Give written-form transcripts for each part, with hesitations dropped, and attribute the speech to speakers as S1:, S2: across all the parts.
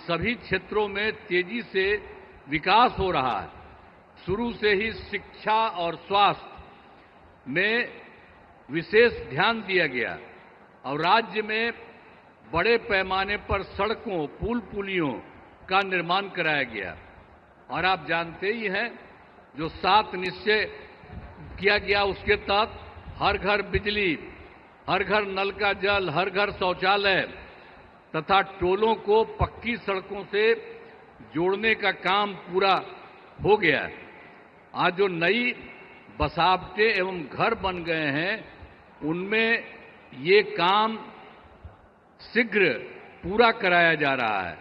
S1: सभी क्षेत्रों में तेजी से विकास हो रहा है। शुरू से ही शिक्षा और स्वास्थ्य में विशेष ध्यान दिया गया और राज्य में बड़े पैमाने पर सड़कों, पुल पुलियों का निर्माण कराया गया। और आप जानते ही हैं, जो 7 निश्चय किया गया उसके तहत हर घर बिजली, हर घर नल का जल, हर घर शौचालय तथा टोलों को पक्की सड़कों से जोड़ने का काम पूरा हो गया है। आज जो नई बसावटें एवं घर बन गए हैं, उनमें ये काम शीघ्र पूरा कराया जा रहा है।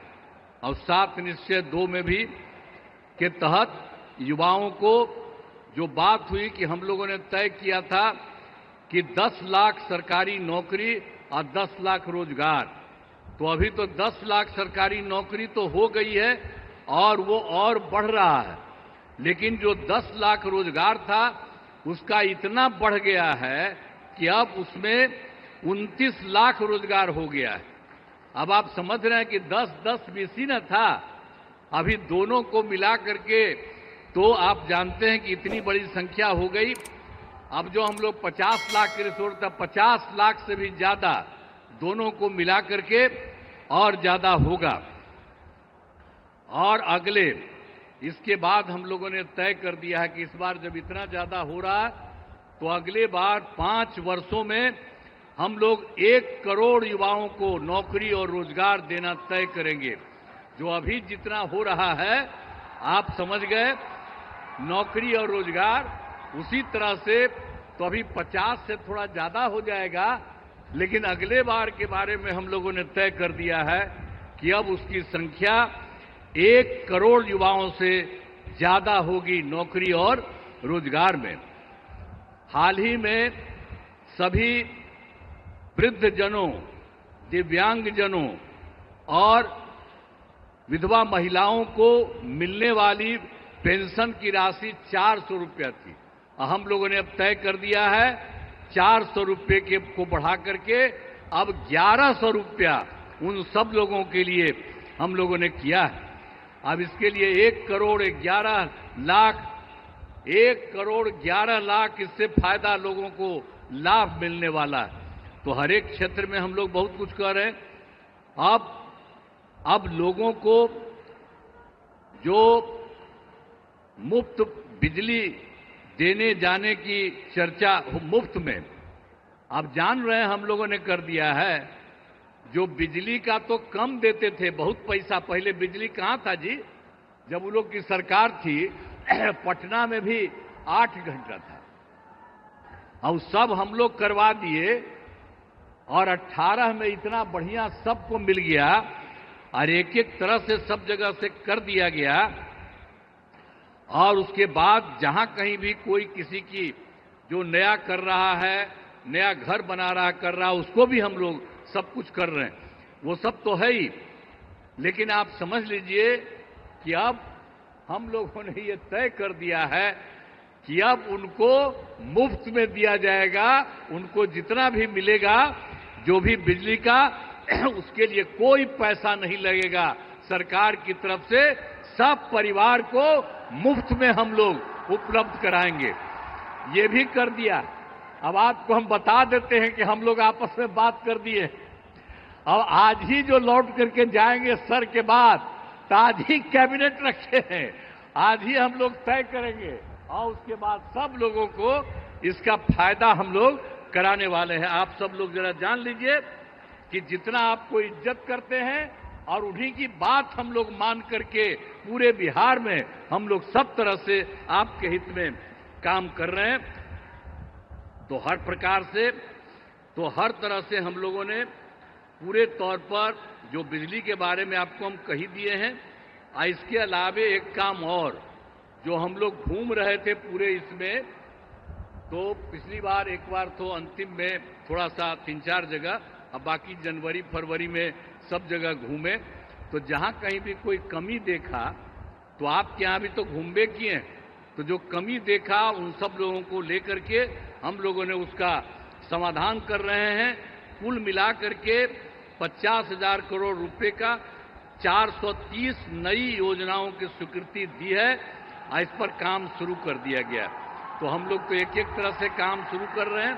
S1: और 7 निश्चय 2 में भी के तहत युवाओं को जो बात हुई कि हम लोगों ने तय किया था कि 10 लाख सरकारी नौकरी और 10 लाख रोजगार, तो अभी तो 10 लाख सरकारी नौकरी तो हो गई है और वो और बढ़ रहा है। लेकिन जो 10 लाख रोजगार था उसका इतना बढ़ गया है कि अब उसमें 29 लाख रोजगार हो गया है। अब आप समझ रहे हैं कि 10-10 बीसी न था, अभी दोनों को मिला करके तो आप जानते हैं कि इतनी बड़ी संख्या हो गई। अब जो हम लोग 50 लाख के लिए सोच रहे थे, 50 लाख से भी ज्यादा दोनों को मिला करके और ज्यादा होगा। और अगले इसके बाद हम लोगों ने तय कर दिया है कि इस बार जब इतना ज्यादा हो रहा है तो अगले बार 5 वर्षों में हम लोग 1 करोड़ युवाओं को नौकरी और रोजगार देना तय करेंगे। जो अभी जितना हो रहा है आप समझ गए, नौकरी और रोजगार उसी तरह से तो अभी 50 से थोड़ा ज्यादा हो जाएगा, लेकिन अगले बार के बारे में हम लोगों ने तय कर दिया है कि अब उसकी संख्या 1 करोड़ युवाओं से ज्यादा होगी नौकरी और रोजगार में। हाल ही में सभी वृद्धजनों, दिव्यांगजनों और विधवा महिलाओं को मिलने वाली पेंशन की राशि 400 रुपया थी। हम लोगों ने अब तय कर दिया है 400 रुपये के को बढ़ा करके अब 1100 रुपया उन सब लोगों के लिए हम लोगों ने किया है। अब इसके लिए 1 करोड़ 11 लाख इससे फायदा लोगों को लाभ मिलने वाला है। तो हर एक क्षेत्र में हम लोग बहुत कुछ कर रहे हैं। अब लोगों को जो मुफ्त बिजली देने जाने की चर्चा मुफ्त में, आप जान रहे हैं हम लोगों ने कर दिया है। जो बिजली का तो कम देते थे, बहुत पैसा, पहले बिजली कहां था जी, जब वो लोग की सरकार थी पटना में भी 8 घंटा था। और सब हम लोग करवा दिए और 18 में इतना बढ़िया सबको मिल गया और एक तरह से सब जगह से कर दिया गया। और उसके बाद जहां कहीं भी कोई किसी की जो नया कर रहा है, नया घर बना रहा कर रहा, उसको भी हम लोग सब कुछ कर रहे हैं। वो सब तो है ही, लेकिन आप समझ लीजिए कि अब हम लोगों ने ये तय कर दिया है कि अब उनको मुफ्त में दिया जाएगा। उनको जितना भी मिलेगा, जो भी बिजली का, उसके लिए कोई पैसा नहीं लगेगा सरकार की तरफ से। सब परिवार को मुफ्त में हम लोग उपलब्ध कराएंगे। ये भी कर दिया। अब आपको हम बता देते हैं कि हम लोग आपस में बात कर दिए। अब आज ही जो लौट करके जाएंगे सर के बाद, तो आज ही कैबिनेट रखे हैं, आज ही हम लोग तय करेंगे और उसके बाद सब लोगों को इसका फायदा हम लोग कराने वाले हैं। आप सब लोग जरा जान लीजिए कि जितना आपको इज्जत करते हैं और उन्हीं की बात हम लोग मान करके पूरे बिहार में हम लोग सब तरह से आपके हित में काम कर रहे हैं। तो हर प्रकार से, तो हर तरह से हम लोगों ने पूरे तौर पर जो बिजली के बारे में आपको हम कही दिए हैं। इसके अलावे एक काम और जो हम लोग घूम रहे थे पूरे इसमें, तो पिछली बार एक बार तो अंतिम में थोड़ा सा 3-4 जगह, अब बाकी जनवरी फरवरी में सब जगह घूमे। तो जहां कहीं भी कोई कमी देखा, तो आपके यहां भी तो घूमे किए, तो जो कमी देखा उन सब लोगों को लेकर के हम लोगों ने उसका समाधान कर रहे हैं। कुल मिलाकर के 50,000 करोड़ रुपए का 430 नई योजनाओं की स्वीकृति दी है और इस पर काम शुरू कर दिया गया। तो हम लोग तो एक एक तरह से काम शुरू कर रहे हैं।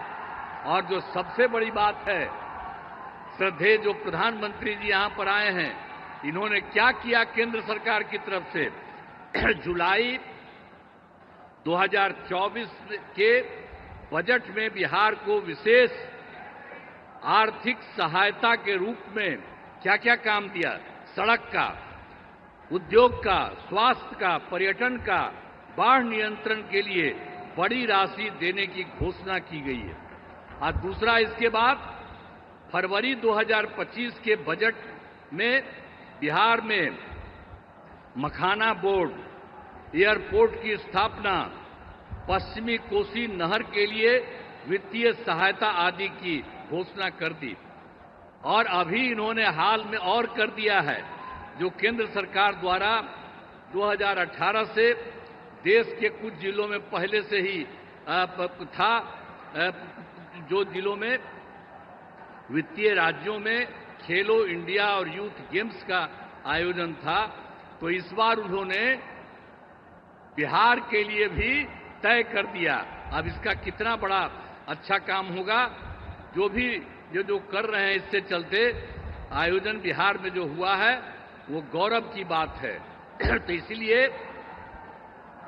S1: और जो सबसे बड़ी बात है, श्रद्धेय जो प्रधानमंत्री जी यहां पर आए हैं, इन्होंने क्या किया केंद्र सरकार की तरफ से। जुलाई 2024 के बजट में बिहार को विशेष आर्थिक सहायता के रूप में क्या क्या काम दिया। सड़क का, उद्योग का, स्वास्थ्य का, पर्यटन का, बाढ़ नियंत्रण के लिए बड़ी राशि देने की घोषणा की गई है। और दूसरा, इसके बाद फरवरी 2025 के बजट में बिहार में मखाना बोर्ड, एयरपोर्ट की स्थापना, पश्चिमी कोसी नहर के लिए वित्तीय सहायता आदि की घोषणा कर दी। और अभी इन्होंने हाल में और कर दिया है, जो केंद्र सरकार द्वारा 2018 से देश के कुछ जिलों में पहले से ही था, जो जिलों में वित्तीय राज्यों में खेलो इंडिया और यूथ गेम्स का आयोजन था, तो इस बार उन्होंने बिहार के लिए भी तय कर दिया। अब इसका कितना बड़ा अच्छा काम होगा, जो कर रहे हैं, इससे चलते आयोजन बिहार में जो हुआ है वो गौरव की बात है। तो इसलिए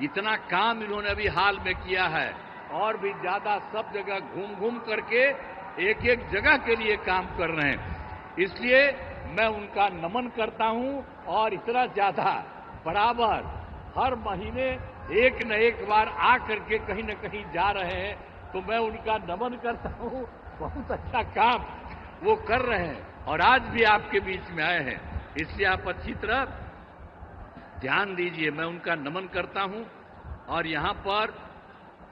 S1: इतना काम इन्होंने अभी हाल में किया है, और भी ज्यादा सब जगह घूम घूम करके एक एक जगह के लिए काम कर रहे हैं। इसलिए मैं उनका नमन करता हूं, और इतना ज्यादा बराबर हर महीने एक न एक बार आ करके कहीं न कहीं जा रहे हैं, तो मैं उनका नमन करता हूं। बहुत अच्छा काम वो कर रहे हैं, और आज भी आपके बीच में आए हैं, इसलिए आप अच्छी तरह ध्यान दीजिए। मैं उनका नमन करता हूं, और यहां पर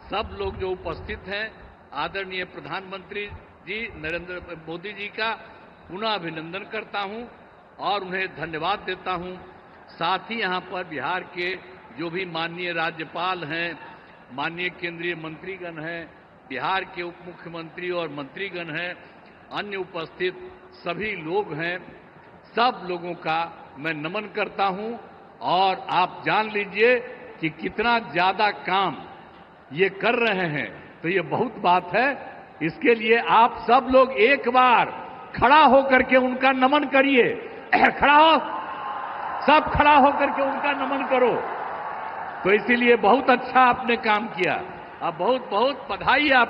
S1: सब लोग जो उपस्थित हैं, आदरणीय प्रधानमंत्री जी नरेंद्र मोदी जी का पुनः अभिनंदन करता हूं और उन्हें धन्यवाद देता हूं। साथ ही यहां पर बिहार के जो भी माननीय राज्यपाल हैं, माननीय केंद्रीय मंत्रीगण हैं, बिहार के उप मुख्यमंत्री और मंत्रीगण हैं, अन्य उपस्थित सभी लोग हैं, सब लोगों का मैं नमन करता हूं। और आप जान लीजिए कि कितना ज्यादा काम ये कर रहे हैं, तो ये बहुत बात है। इसके लिए आप सब लोग एक बार खड़ा होकर के उनका नमन करिए। खड़ा हो, सब खड़ा होकर के उनका नमन करो। तो इसीलिए बहुत अच्छा आपने काम किया। अब बहुत बहुत बधाई आप